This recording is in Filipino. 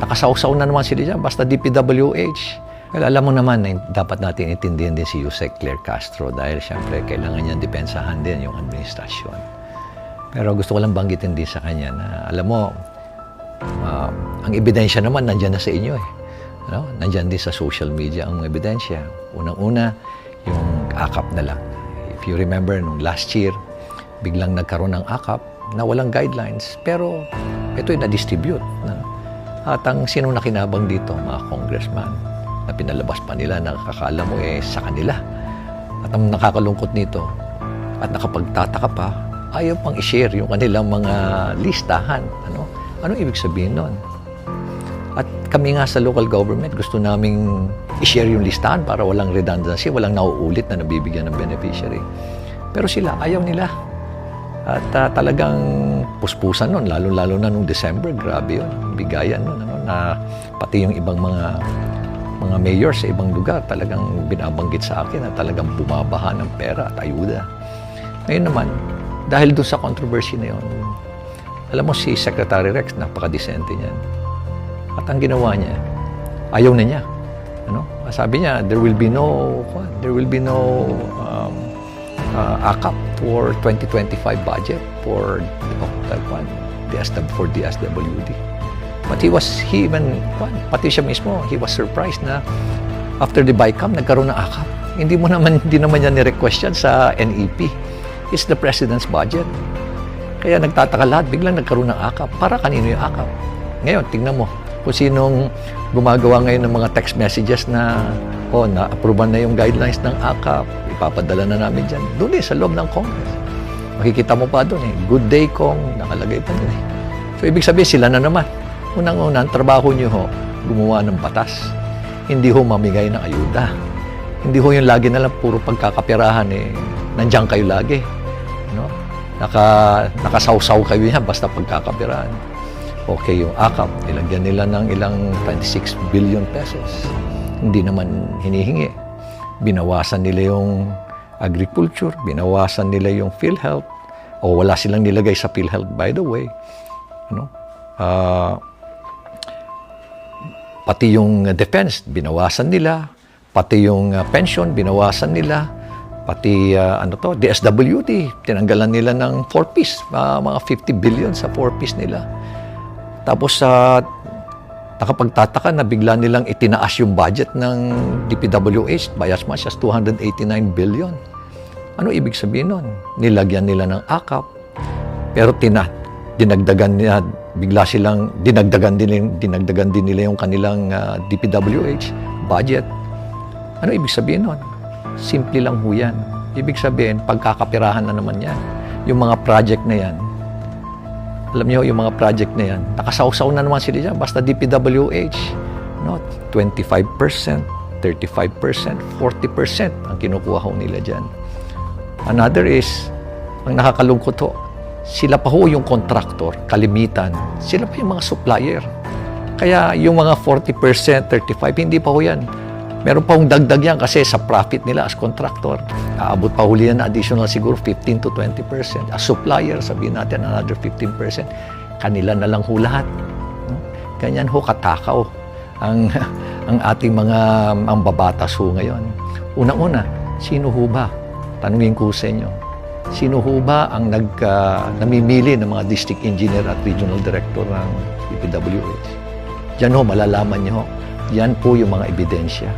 Nakasawsaw na naman sila dyan, basta DPWH. Well, alam mo naman na dapat natin itindihan din si Yusek Claire Castro dahil siyempre kailangan niya depensahan din yung administrasyon. Pero gusto ko lang banggitin din sa kanya na alam mo, ang ebidensya naman nandyan na sa inyo eh. No? Nandyan din sa social media ang ebidensya. Unang-una, yung AKAP na lang. If you remember, nung last year, biglang nagkaroon ng AKAP na walang guidelines. Pero ito'y na-distribute. At ang sinong nakinabang dito, mga congressman, na pinalabas pa nila na kakala mo sa kanila. At ang nakakalungkot nito, at nakapagtataka pa, ayaw pang i-share yung kanilang mga listahan. Ano ibig sabihin nun? At kami nga sa local government, gusto naming i-share yung listahan para walang redundancy, walang nauulit na nabibigyan ng beneficiary. Pero sila, ayaw nila. At talagang puspusan nun, lalo-lalo na nung December, grabe yun, bigayan nun, na pati yung ibang mga mayor sa ibang lugar talagang binabanggit sa akin na talagang bumabaha ng pera at ayuda. Ngayon naman, dahil doon sa controversy na yun, alam mo si Secretary Rex, napaka-decente niyan. At ang ginawa niya, ayaw na niya. Sabi niya, there will be no AKAP for 2025 budget for the SWD. But pati siya mismo, he was surprised na after the BICAM, nagkaroon ng AKAP. Hindi naman niya ni-request yan sa NEP. It's the President's budget. Kaya nagtataka lahat, biglang nagkaroon ng AKAP. Para kanino yung AKAP? Ngayon, tingnan mo, kung sinong gumagawa ngayon ng mga text messages na na-approvean na yung guidelines ng AKAP, ipapadala na namin dyan. Doon sa loob ng Congress. Makikita mo pa doon Good day, Kong, nakalagay pa doon So, ibig sabihin, sila na naman. Unang-una, ang trabaho nyo gumawa ng batas. Hindi mamigay ng ayuda. Hindi yung lagi na lang puro pagkakapirahan nandiyan kayo lagi. Nakasawsaw kayo yan basta pagkakapirahan. Okay, yung AKAP, nilagyan nila ng ilang 26 billion pesos. Hindi naman hinihingi. Binawasan nila yung agriculture, binawasan nila yung PhilHealth, o wala silang nilagay sa PhilHealth, by the way. Pati yung defense, binawasan nila. Pati yung pension, binawasan nila. Pati DSWD, tinanggalan nila ng 4-piece, mga 50 billion sa 4-piece nila. Tapos nakapagtataka na bigla nilang itinaas yung budget ng DPWH by as much as 289 billion. Ano ibig sabihin nun? Nilagyan nila ng AKAP, pero dinagdagan nila, bigla silang dinagdagan din nila yung kanilang DPWH budget. Ano ibig sabihin nun? Simple lang ho yan. Ibig sabihin, pagkakapirahan na naman yan. Yung mga project na yan, alam niyo, yung mga project na yan, nakasawsaw na naman sila dyan. Basta DPWH, 25%, 35%, 40% ang kinukuha ho nila dyan. Another is, ang nakakalungkot ho, sila pa ho yung contractor, kalimitan. Sila pa yung mga supplier. Kaya yung mga 40%, 35%, hindi pa ho yan. Meron pa hong dagdag yan kasi sa profit nila as contractor. Aabot pa huli yan na additional siguro 15 to 20%. As supplier, sabihin natin another 15%. Kanila na lang ho lahat. Ganyan ho katakaw ang ating mga babatas ho ngayon. Unang-una, sino ho ba? Tanungin ko sa inyo. Sino ho ba ang namimili ng mga district engineer at regional director ng DPWH? Diyan ho, malalaman nyo ho. Yan po yung mga ebidensya.